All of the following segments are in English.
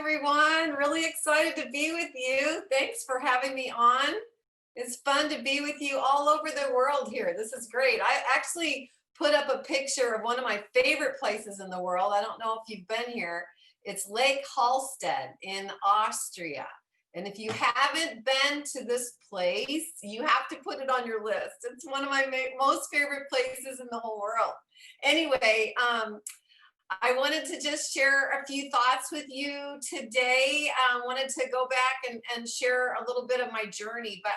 everyone. Really excited to be with you. Thanks for having me on. It's fun to be with you all over the world here. This is great. I actually put up a picture of one of my favorite places in the world. I don't know if you've been here. It's Lake Hallstead in Austria. And if you haven't been to this place, you have to put it on your list. It's one of my most favorite places in the whole world. Anyway, I wanted to just share a few thoughts with you today. I wanted to go back and share a little bit of my journey, but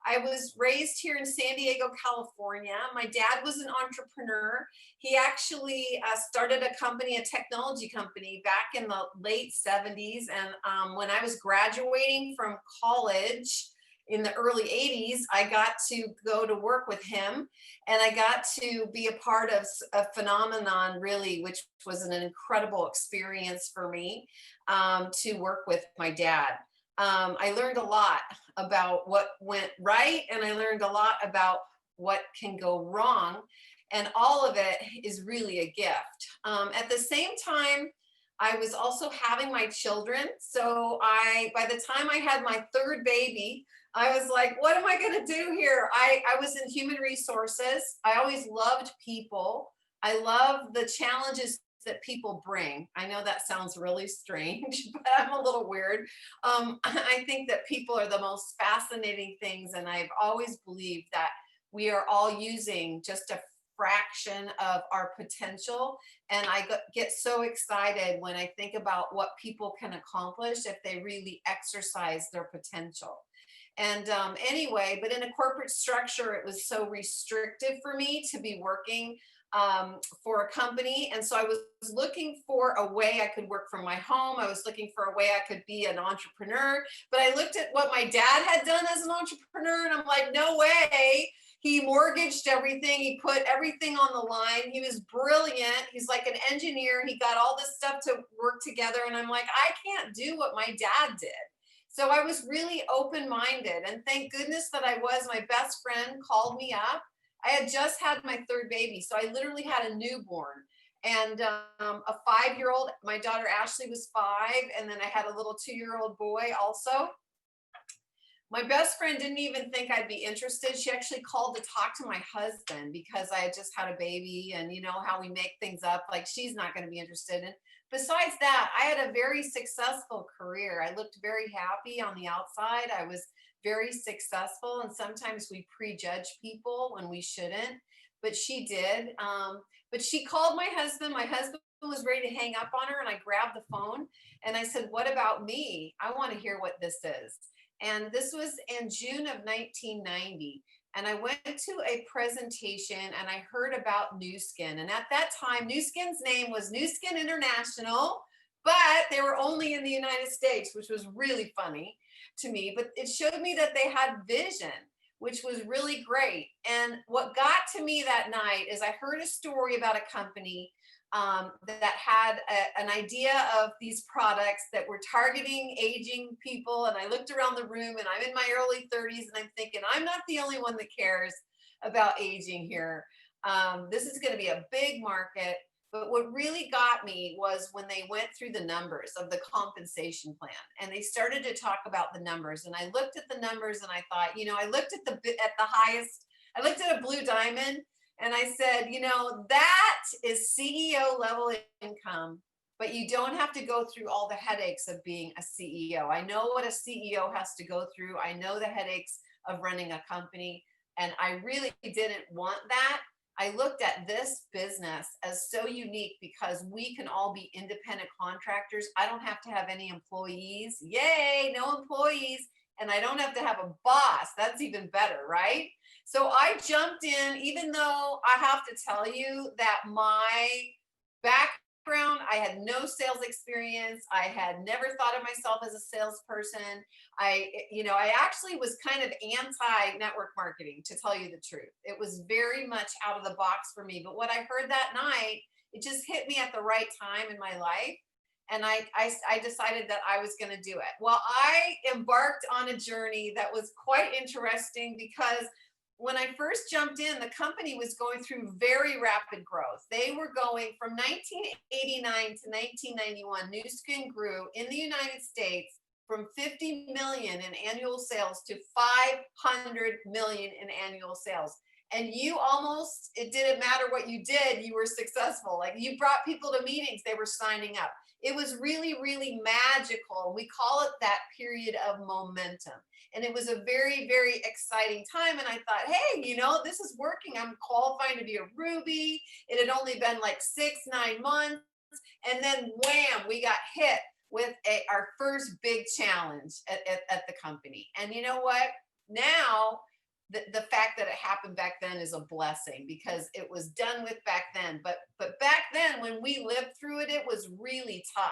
I was raised here in San Diego, California. My dad was an entrepreneur. He actually started a company, a technology company back in the late 70s. And when I was graduating from college, in the early 80s, I got to go to work with him, and I got to be a part of a phenomenon, really, which was an incredible experience for me, to work with my dad. I learned a lot about what went right, and I learned a lot about what can go wrong, and all of it is really a gift. At the same time, I was also having my children. So by the time I had my third baby, I was like, what am I going to do here? I was in human resources. I always loved people. I love the challenges that people bring. I know that sounds really strange, but I'm a little weird. I think that people are the most fascinating things. And I've always believed that we are all using just a fraction of our potential. And I get so excited when I think about what people can accomplish if they really exercise their potential. And anyway, but in a corporate structure, it was so restrictive for me to be working for a company. And so I was looking for a way I could work from my home. I was looking for a way I could be an entrepreneur. But I looked at what my dad had done as an entrepreneur, and I'm like, no way. He mortgaged everything. He put everything on the line. He was brilliant. He's like an engineer. He got all this stuff to work together. And I'm like, I can't do what my dad did. So I was really open-minded, and thank goodness that I was. My best friend called me up. I had just had my third baby, so I literally had a newborn and a 5-year-old. My daughter Ashley was 5, and then I had a little 2-year-old boy also. My best friend didn't even think I'd be interested. She actually called to talk to my husband because I had just had a baby, and you know how we make things up, like she's not going to be interested. And besides that, I had a very successful career. I looked very happy on the outside. I was very successful, and sometimes we prejudge people when we shouldn't, but she did. But she called my husband. My husband was ready to hang up on her, and I grabbed the phone and I said, what about me? I want to hear what this is. And this was in June of 1990. And I went to a presentation and I heard about Nu Skin. And at that time, Nu Skin's name was Nu Skin International, but they were only in the United States, which was really funny to me. But it showed me that they had vision, which was really great. And what got to me that night is I heard a story about a company that had an idea of these products that were targeting aging people. And I looked around the room, and I'm in my early 30s, and I'm thinking, I'm not the only one that cares about aging here. This is going to be a big market. But what really got me was when they went through the numbers of the compensation plan, and they started to talk about the numbers. And I looked at the numbers, and I thought, you know, I looked at the highest. I looked at a blue diamond. And I said, you know, that is CEO level income, but you don't have to go through all the headaches of being a CEO. I know what a CEO has to go through. I know the headaches of running a company, and I really didn't want that. I looked at this business as so unique because we can all be independent contractors. I don't have to have any employees. Yay, no employees. And I don't have to have a boss. That's even better, right? So I jumped in, even though I have to tell you that my background, I had no sales experience. I had never thought of myself as a salesperson. I actually was kind of anti-network marketing, to tell you the truth. It was very much out of the box for me. But what I heard that night, it just hit me at the right time in my life. And I decided that I was going to do it. Well, I embarked on a journey that was quite interesting because when I first jumped in, the company was going through very rapid growth. They were going from 1989 to 1991, Nu Skin grew in the United States from 50 million in annual sales to 500 million in annual sales. And you almost, it didn't matter what you did, you were successful. Like you brought people to meetings, they were signing up. It was really, really magical. We call it that period of momentum. And it was a very, very exciting time. And I thought, hey, you know, this is working. I'm qualifying to be a Ruby. It had only been like 6-9 months. And then wham, we got hit with our first big challenge at the company. And you know what? Now, the fact that it happened back then is a blessing because it was done with back then. But back then, when we lived through it, it was really tough.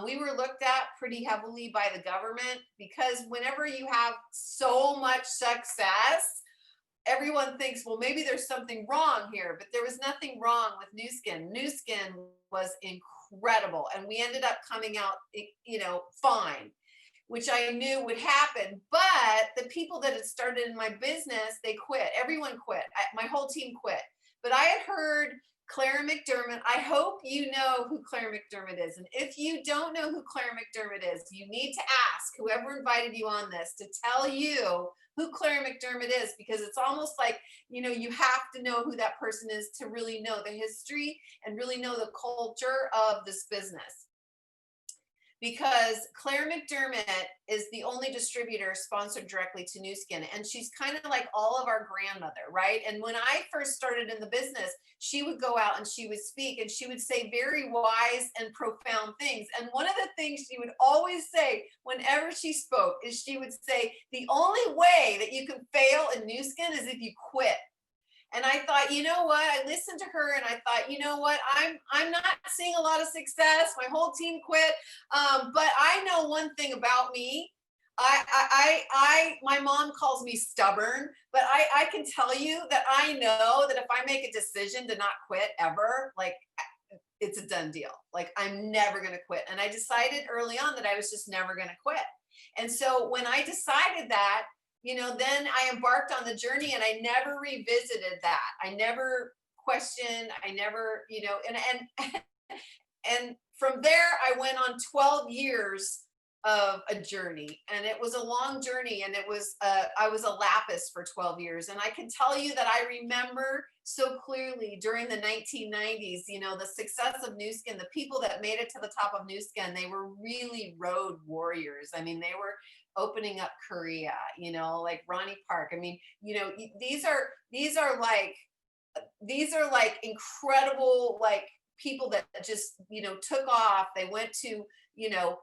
We were looked at pretty heavily by the government because whenever you have so much success, everyone thinks, well, maybe there's something wrong here, but there was nothing wrong with Nu Skin. Nu Skin was incredible, and we ended up coming out, you know, fine, which I knew would happen. But the people that had started in my business, they quit. Everyone quit. My whole team quit. But I had heard Clara McDermott. I hope you know who Clara McDermott is. And if you don't know who Clara McDermott is, you need to ask whoever invited you on this to tell you who Clara McDermott is, because it's almost like, you know, you have to know who that person is to really know the history and really know the culture of this business. Because Claire McDermott is the only distributor sponsored directly to Nu Skin. And she's kind of like all of our grandmother, right? And when I first started in the business, she would go out and she would speak and she would say very wise and profound things. And one of the things she would always say whenever she spoke is she would say, the only way that you can fail in Nu Skin is if you quit. And I thought, you know what? I listened to her and I thought, you know what? I'm not seeing a lot of success. My whole team quit. But I know one thing about me. My mom calls me stubborn, but I can tell you that I know that if I make a decision to not quit ever, like it's a done deal. Like I'm never going to quit. And I decided early on that I was just never going to quit. And so when I decided that, you know, then I embarked on the journey and I never revisited that. I never questioned, I never, you know, and from there I went on 12 years of a journey, and it was a long journey, and it was I was a lapis for 12 years. And I can tell you that I remember so clearly during the 1990s, you know, the success of Nu Skin, the people that made it to the top of Nu Skin, they were really road warriors. I mean, they were opening up Korea, you know, like Ronnie Park. I mean, you know, these are like incredible, like people that just, you know, took off. They went to, you know,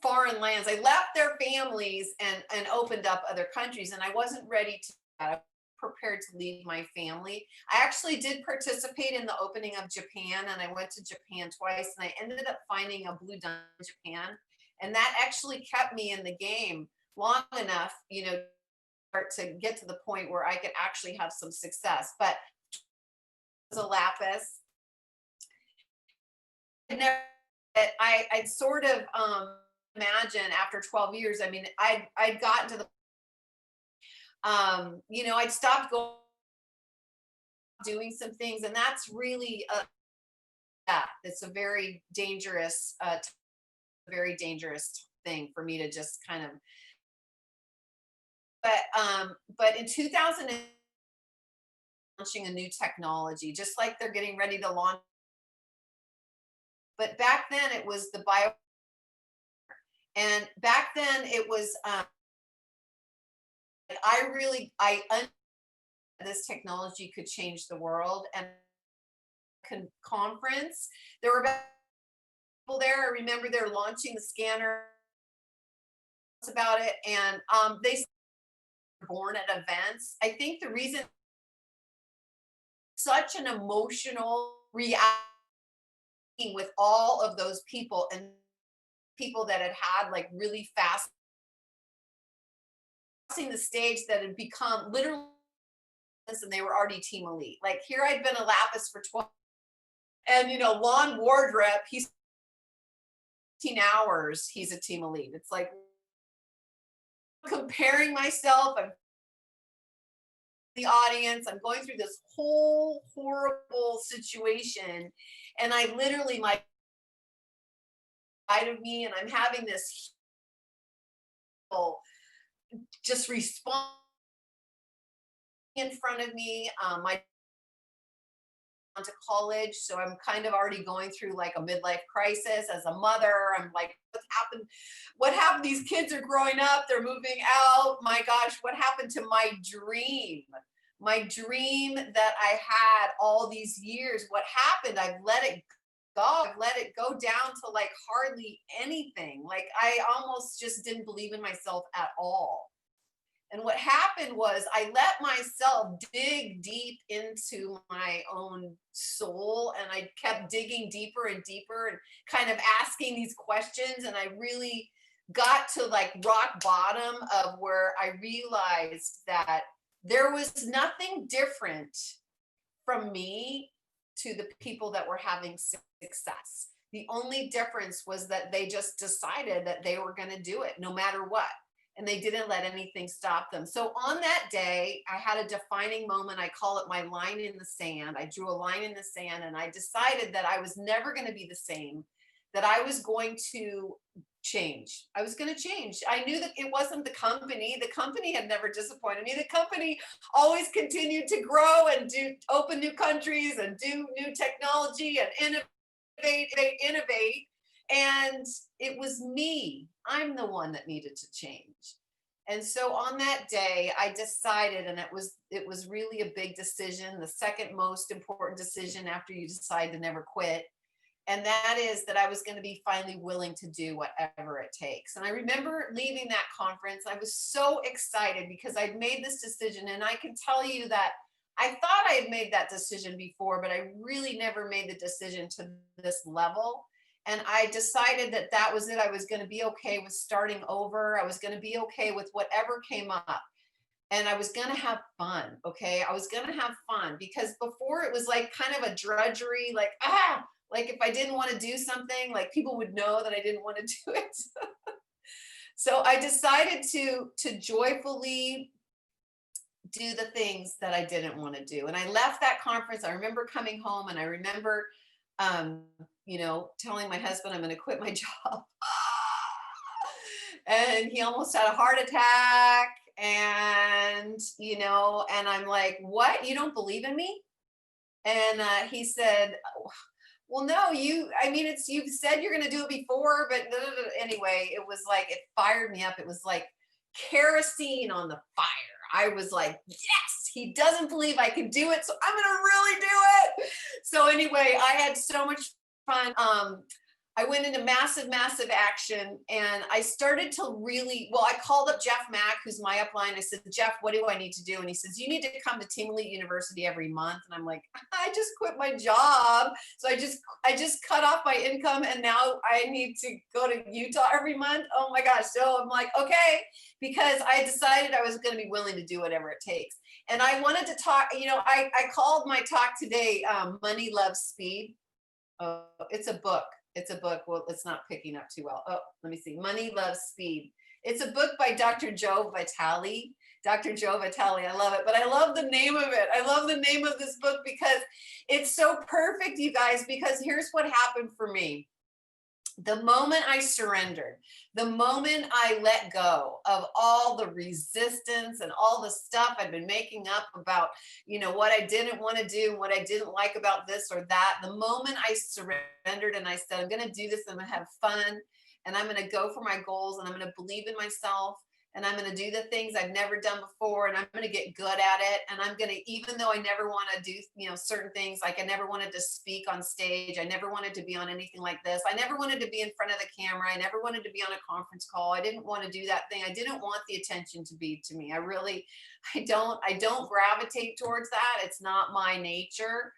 foreign lands. They left their families and opened up other countries. And I wasn't ready to prepared to leave my family. I actually did participate in the opening of Japan, and I went to Japan twice, and I ended up finding a blue diamond in Japan. And that actually kept me in the game long enough, you know, to get to the point where I could actually have some success. But as a lapis, I'd sort of imagine after 12 years, I mean, I'd gotten to the, you know, I'd stopped doing some things, and that's really, yeah, it's a very dangerous thing for me to just kind of, but in 2000, launching a new technology, just like they're getting ready to launch. But back then it was the bio, and back then it was, I this technology could change the world. And conference, there were about people there. I remember they're launching the scanner about it, and they were born at events. I think the reason such an emotional reaction with all of those people, and people that had like really fast crossing the stage, that had become literally, and they were already team elite. Like here I'd been a lapis for 12, and you know, Lon Wardrep, he's 15 hours, he's a team elite. It's like comparing myself, I'm the audience. I'm going through this whole horrible situation. And I literally, my side of me, and I'm having this just respond in front of me. My to college, so I'm kind of already going through like a midlife crisis as a mother. I'm like, what happened? These kids are growing up, they're moving out. My gosh, what happened to my dream that I had all these years? What happened? I've let it go. I've let it go down to like hardly anything. Like I almost just didn't believe in myself at all. And what happened was I let myself dig deep into my own soul, and I kept digging deeper and deeper and kind of asking these questions. And I really got to like rock bottom of where I realized that there was nothing different from me to the people that were having success. The only difference was that they just decided that they were going to do it no matter what. And they didn't let anything stop them. So on that day, I had a defining moment. I call it my line in the sand. I drew a line in the sand, and I decided that I was never going to be the same, that I was going to change. I was going to change. I knew that it wasn't the company. The company had never disappointed me. The company always continued to grow and open new countries and do new technology and innovate. And it was me. I'm the one that needed to change. And so on that day, I decided, and it was really a big decision, the second most important decision after you decide to never quit. And that is that I was going to be finally willing to do whatever it takes. And I remember leaving that conference. I was so excited because I'd made this decision. And I can tell you that I thought I had made that decision before, but I really never made the decision to this level. And I decided that that was it. I was going to be okay with starting over. I was going to be okay with whatever came up. And I was going to have fun. Okay. I was going to have fun because before it was like kind of a drudgery, like if I didn't want to do something, like people would know that I didn't want to do it. So I decided to joyfully do the things that I didn't want to do. And I left that conference. I remember coming home, and I remember, telling my husband I'm going to quit my job. And he almost had a heart attack. And, and I'm like, what? You don't believe in me? And he said, well, no, you've said you're going to do it before, but anyway, it was like, it fired me up. It was like kerosene on the fire. I was like, yes, he doesn't believe I can do it, so I'm going to really do it. So anyway, I had so much fun. I went into massive action, and I started to I called up Jeff Mack, who's my upline. I said, Jeff, what do I need to do? And he says, you need to come to Team Elite University every month. And I'm like, I just quit my job. So I just cut off my income, and now I need to go to Utah every month. Oh my gosh. So I'm like, okay, because I decided I was going to be willing to do whatever it takes. And I wanted to talk, I called my talk today, Money Loves Speed. Oh, it's a book. It's a book. Well, it's not picking up too well. Oh, let me see. Money Loves Speed. It's a book by Dr. Joe Vitale. Dr. Joe Vitale. I love it. But I love the name of it. I love the name of this book because it's so perfect, you guys, because here's what happened for me. The moment I surrendered, the moment I let go of all the resistance and all the stuff I'd been making up about, what I didn't want to do, what I didn't like about this or that, the moment I surrendered and I said, I'm going to do this, I'm going to have fun, and I'm going to go for my goals, and I'm going to believe in myself, and I'm going to do the things I've never done before, and I'm going to get good at it. And I'm going to, even though I never want to do, certain things, like I never wanted to speak on stage. I never wanted to be on anything like this. I never wanted to be in front of the camera. I never wanted to be on a conference call. I didn't want to do that thing. I didn't want the attention to be to me. I don't gravitate towards that. It's not my nature.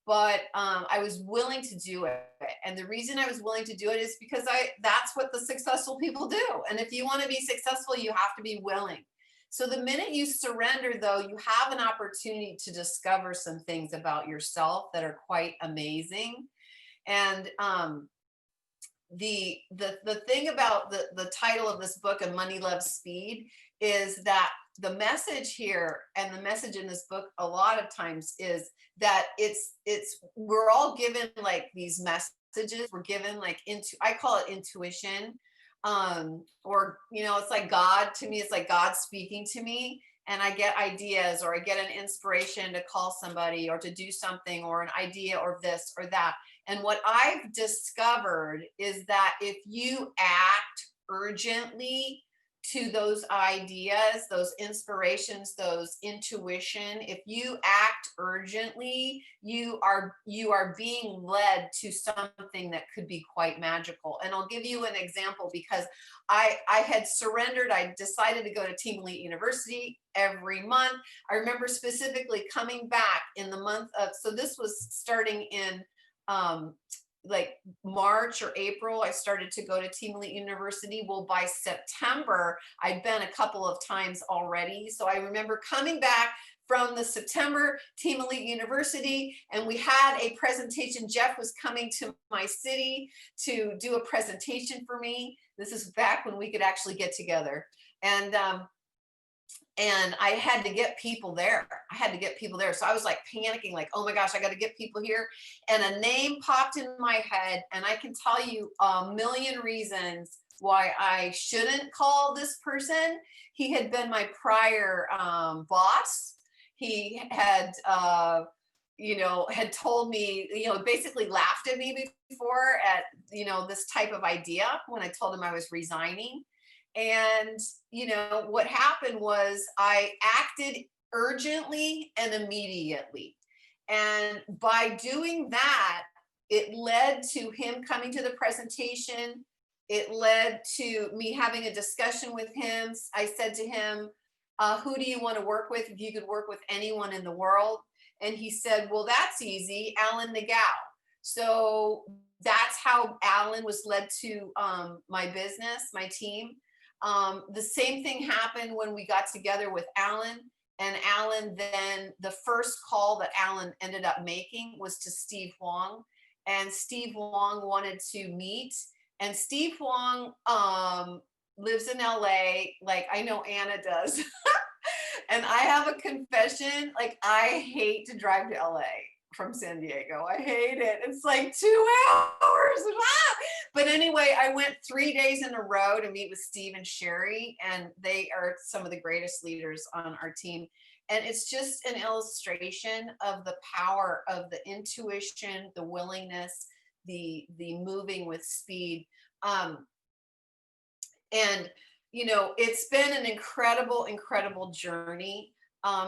But I was willing to do it. And the reason I was willing to do it is because that's what the successful people do. And if you want to be successful, you have to be willing. So the minute you surrender, though, you have an opportunity to discover some things about yourself that are quite amazing. And the thing about the title of this book, of Money Loves Speed, is that the message here and the message in this book a lot of times is that we're all given like these messages. We're given like I call it intuition. Or, it's like God to me, it's like God speaking to me, and I get ideas or I get an inspiration to call somebody or to do something or an idea or this or that. And what I've discovered is that if you act urgently to those ideas, those inspirations, those intuition, if you act urgently, you are being led to something that could be quite magical. And I'll give you an example, because I had surrendered. I decided to go to Team Elite University every month. I remember specifically coming back in the month of, so this was starting in like March or April, I started to go to Team Elite University. Well, by September, I'd been a couple of times already. So I remember coming back from the September Team Elite University, and we had a presentation. Jeff was coming to my city to do a presentation for me. This is back when we could actually get together. And I had to get people there. So I was like panicking, like, oh my gosh, I got to get people here. And a name popped in my head. And I can tell you a million reasons why I shouldn't call this person. He had been my prior boss. He had, had told me, basically laughed at me before at, this type of idea when I told him I was resigning. And, what happened was I acted urgently and immediately. And by doing that, it led to him coming to the presentation. It led to me having a discussion with him. I said to him, who do you want to work with if you could work with anyone in the world? And he said, well, that's easy, Alan Nagao. So that's how Alan was led to my business, my team. The same thing happened when we got together with Alan. And Alan, then the first call that Alan ended up making was to Steve Huang. And Steve Huang wanted to meet. And Steve Huang lives in LA, like I know Anna does. And I have a confession, like I hate to drive to LA from San Diego. I hate it. It's like 2 hours. But anyway, I went 3 days in a row to meet with Steve and Sherry, and they are some of the greatest leaders on our team. And it's just an illustration of the power of the intuition, the willingness, the moving with speed. And it's been an incredible journey.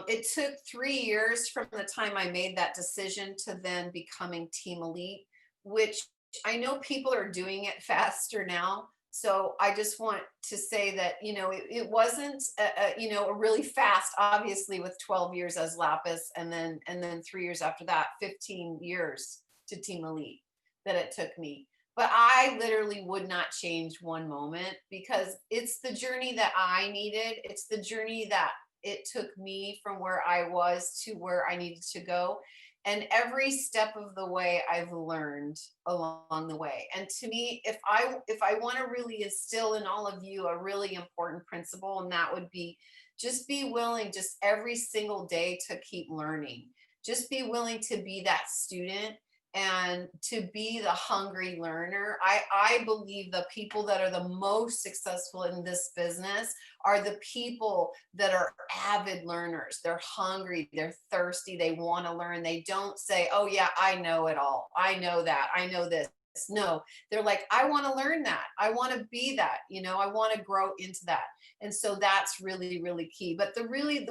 It took 3 years from the time I made that decision to then becoming Team Elite, which I know people are doing it faster now. So I just want to say that, it wasn't, a really fast, obviously with 12 years as Lapis, and then 3 years after that, 15 years to Team Elite that it took me. But I literally would not change one moment, because it's the journey that I needed. It's the journey that it took me from where I was to where I needed to go. And every step of the way I've learned along the way. And to me, if I want to really instill in all of you a really important principle, and that would be just be willing just every single day to keep learning. Just be willing to be that student and to be the hungry learner. I believe the people that are the most successful in this business are the people that are avid learners. They're hungry, they're thirsty, they want to learn. They don't say, oh yeah, I know it all. I know that, I know this. No, they're like, I want to learn that. I want to be that, I want to grow into that. And so that's really, really key. But the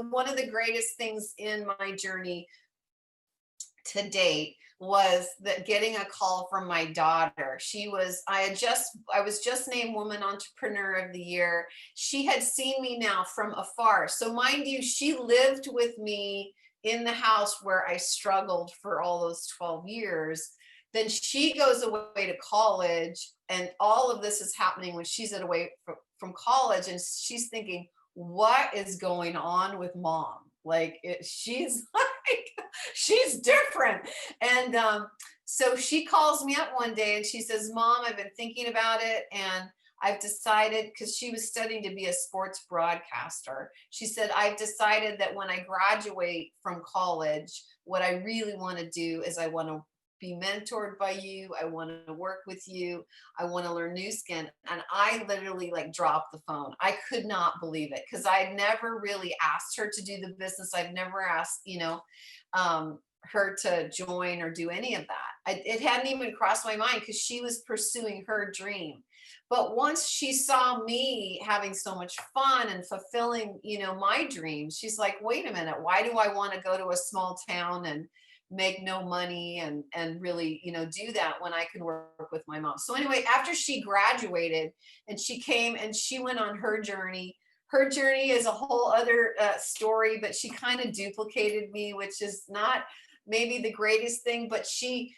one of the greatest things in my journey to date was that getting a call from my daughter. I was just named Woman Entrepreneur of the Year. She had seen me now from afar. So mind you, she lived with me in the house where I struggled for all those 12 years. Then she goes away to college, and all of this is happening when she's away from college, and she's thinking, what is going on with mom? Like she's different. And so she calls me up one day and she says, Mom, I've been thinking about it, and I've decided, because she was studying to be a sports broadcaster. She said, I've decided that when I graduate from college, what I really want to do is I want to be mentored by you. I want to work with you. I want to learn new skin. And I literally like dropped the phone. I could not believe it because I had never really asked her to do the business. I've never asked, her to join or do any of that. It hadn't even crossed my mind because she was pursuing her dream. But once she saw me having so much fun and fulfilling, my dreams, she's like, wait a minute, why do I want to go to a small town and make no money and really, do that when I can work with my mom? So anyway, after she graduated and she came and she went on her journey. Her journey is a whole other story, but she kind of duplicated me, which is not maybe the greatest thing, but she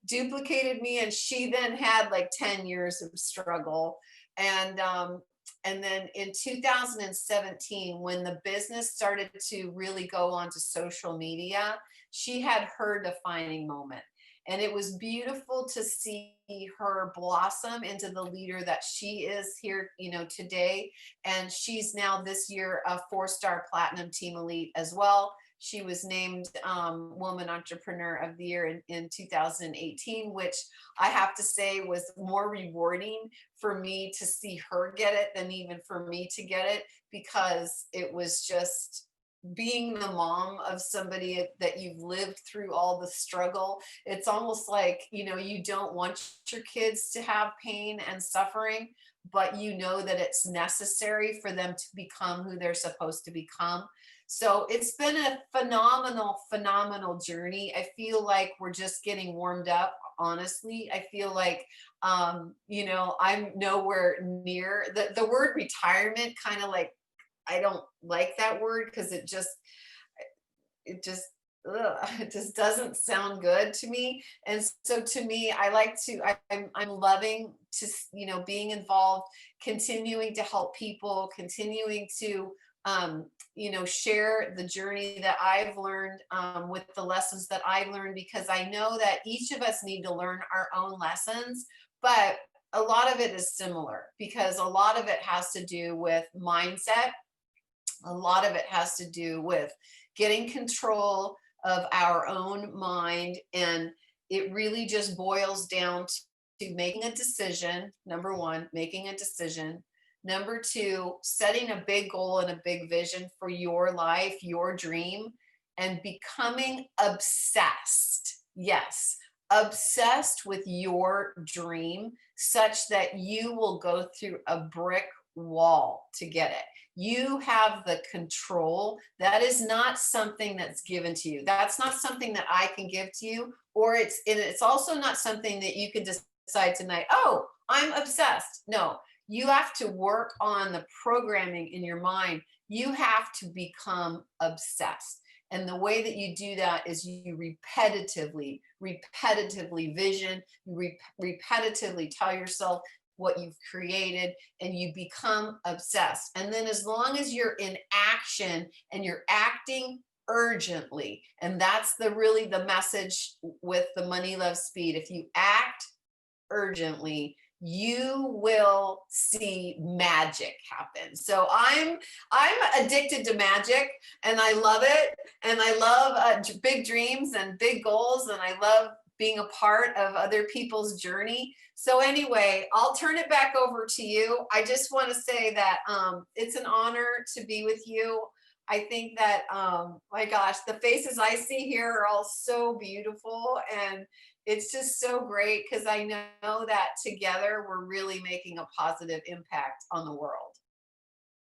duplicated me, and she then had like 10 years of struggle. And then in 2017, when the business started to really go onto social media, she had her defining moment. And it was beautiful to see her blossom into the leader that she is here, today. And she's now this year a 4-star platinum team elite as well. She was named Woman Entrepreneur of the Year in 2018, which I have to say was more rewarding for me to see her get it than even for me to get it, because it was just being the mom of somebody that you've lived through all the struggle. It's almost like, you don't want your kids to have pain and suffering, but you know that it's necessary for them to become who they're supposed to become. So it's been a phenomenal journey. I feel like we're just getting warmed up. Honestly, I feel like, I'm nowhere near the word retirement. Kind of like, I don't like that word because it just, it just doesn't sound good to me. And so to me, I like to, I'm loving to, being involved, continuing to help people, continuing to, share the journey that I've learned, with the lessons that I've learned, because I know that each of us need to learn our own lessons, but a lot of it is similar because a lot of it has to do with mindset. A lot of it has to do with getting control of our own mind. And it really just boils down to making a decision. Number one, making a decision. Number two, setting a big goal and a big vision for your life, your dream, and becoming obsessed. Yes, obsessed with your dream such that you will go through a brick wall to get it. You have the control. That is not something that's given to you. That's not something that I can give to you, or it's also not something that you can decide tonight, oh, I'm obsessed. No, you have to work on the programming in your mind. You have to become obsessed. And the way that you do that is you repetitively vision, you repetitively tell yourself what you've created, and you become obsessed. And then as long as you're in action and you're acting urgently, and that's really the message with the Money Love Speed. If you act urgently, you will see magic happen. So I'm addicted to magic, and I love it, and I love big dreams and big goals, and I love being a part of other people's journey. So anyway, I'll turn it back over to you. I just want to say that it's an honor to be with you. I think that, my gosh, the faces I see here are all so beautiful, and it's just so great because I know that together we're really making a positive impact on the world.